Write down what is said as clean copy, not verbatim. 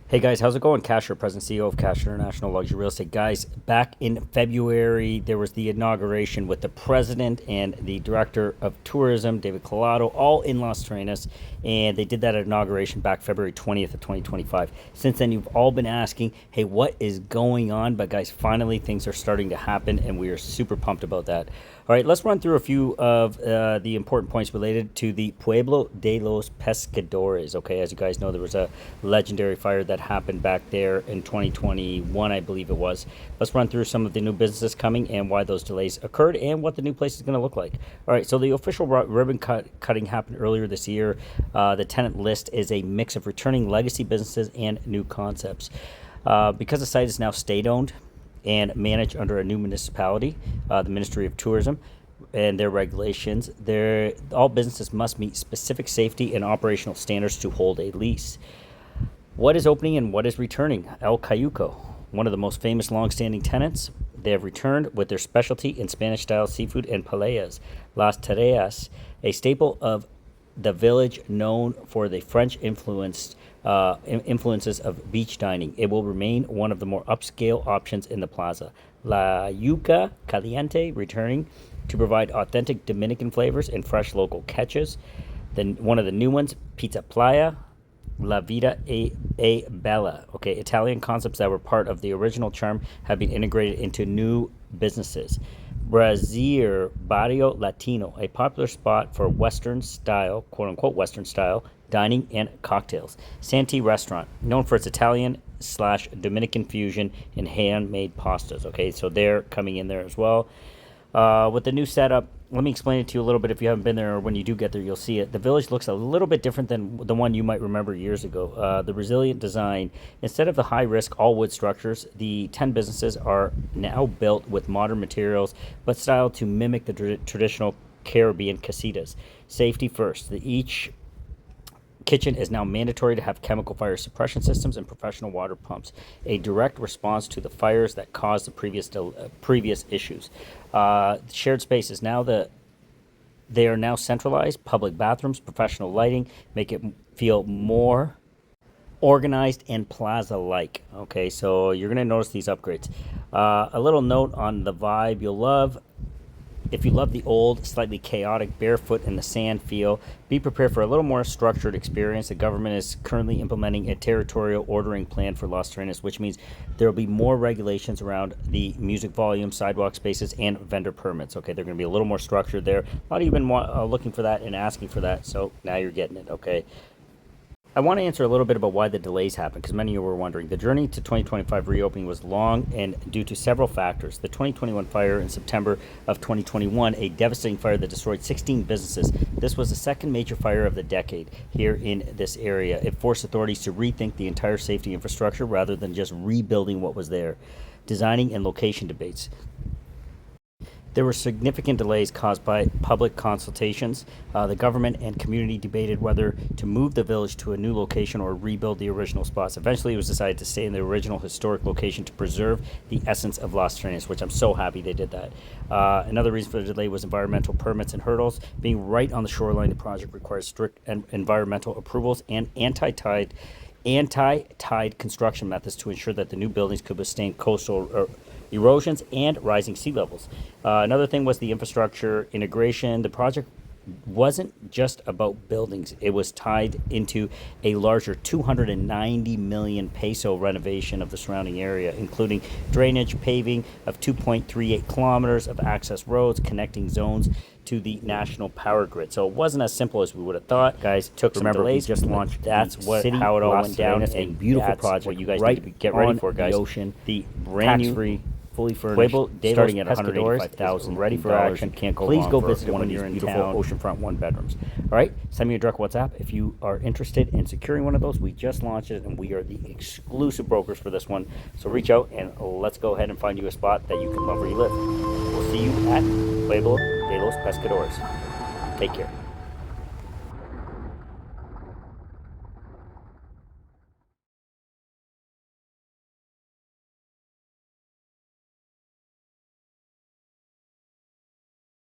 Hey guys, how's it going? Casher, President CEO of Cash International Luxury Real Estate. Guys, back in February, there was the inauguration with the president and the director of tourism, David Collado, all in Las Terrenas, and they did that inauguration back February 20th of 2025. Since then, you've all been asking, hey, what is going on? But guys, finally, things are starting to happen, and we are super pumped about that. All right, let's run through a few of the important points related to the Pueblo De Los Pescadores. Okay, as you guys know, there was a legendary fire that happened back there in 2021, I believe it was. Let's run through some of the new businesses coming and why those delays occurred and what the new place is going to look like. All right, so the official ribbon cutting happened earlier this year. The tenant list is a mix of returning legacy businesses and new concepts. Because the site is now state-owned and managed under a new municipality, the Ministry of Tourism, and their regulations, all businesses must meet specific safety and operational standards to hold a lease. What is opening and what is returning? El Cayuco, one of the most famous long-standing tenants. They have returned with their specialty in Spanish-style seafood and paellas. Las Terrenas, a staple of the village known for the French influences of beach dining. It will remain one of the more upscale options in the plaza. La Yuca Caliente returning to provide authentic Dominican flavors and fresh local catches. Then one of the new ones, Pizza Playa, La Vida e Bella. Okay, Italian concepts that were part of the original charm have been integrated into new businesses. Brazier Barrio Latino, a popular spot for Western style, quote unquote Western style, dining and cocktails. Santee Restaurant, known for its Italian / Dominican fusion and handmade pastas. Okay, so they're coming in there as well. With the new setup, let me explain it to you a little bit if you haven't been there, or when you do get there, you'll see it. The village looks a little bit different than the one you might remember years ago. The resilient design, instead of the high-risk all-wood structures, the 10 businesses are now built with modern materials, but styled to mimic the traditional Caribbean casitas. Safety first. Each kitchen is now mandatory to have chemical fire suppression systems and professional water pumps, a direct response to the fires that caused the previous issues. Shared spaces they are now centralized. Public bathrooms, professional lighting, make it feel more organized and plaza-like. Okay, so you're going to notice these upgrades. A little note on the vibe you'll love. If you love the old, slightly chaotic, barefoot in the sand feel, be prepared for a little more structured experience. The government is currently implementing a territorial ordering plan for Las Terrenas, which means there will be more regulations around the music volume, sidewalk spaces, and vendor permits. Okay, they're going to be a little more structured there. A lot of you have been looking for that and asking for that, so now you're getting it, okay? I want to answer a little bit about why the delays happened, because many of you were wondering. The journey to 2025 reopening was long and due to several factors. The 2021 fire in September of 2021, a devastating fire that destroyed 16 businesses. This was the second major fire of the decade here in this area. It forced authorities to rethink the entire safety infrastructure rather than just rebuilding what was there. Designing and location debates. There were significant delays caused by public consultations. The government and community debated whether to move the village to a new location or rebuild the original spots. Eventually, it was decided to stay in the original historic location to preserve the essence of Las Terrenas, which I'm so happy they did that. Another reason for the delay was environmental permits and hurdles. Being right on the shoreline, the project requires strict environmental approvals and anti-tide construction methods to ensure that the new buildings could withstand coastal erosions and rising sea levels. Another thing was the infrastructure integration. The project wasn't just about buildings. It was tied into a larger 290 million peso renovation of the surrounding area, including drainage, paving of 2.38 kilometers of access roads, connecting zones to the national power grid. So it wasn't as simple as we would have thought. Guys, took some delays. We just launched. That's how it all went down. It's a beautiful project. What you guys need to get ready for, guys. The ocean, the brand new, fully furnished, Pueblo starting at $185,000, ready for action. Can't go Please go visit one of these beautiful oceanfront one bedrooms. All right, send me a direct WhatsApp if you are interested in securing one of those. We just launched it, and we are the exclusive brokers for this one. So reach out and let's go ahead and find you a spot that you can love where you live. We'll see you at Pueblo De Los Pescadores. Take care.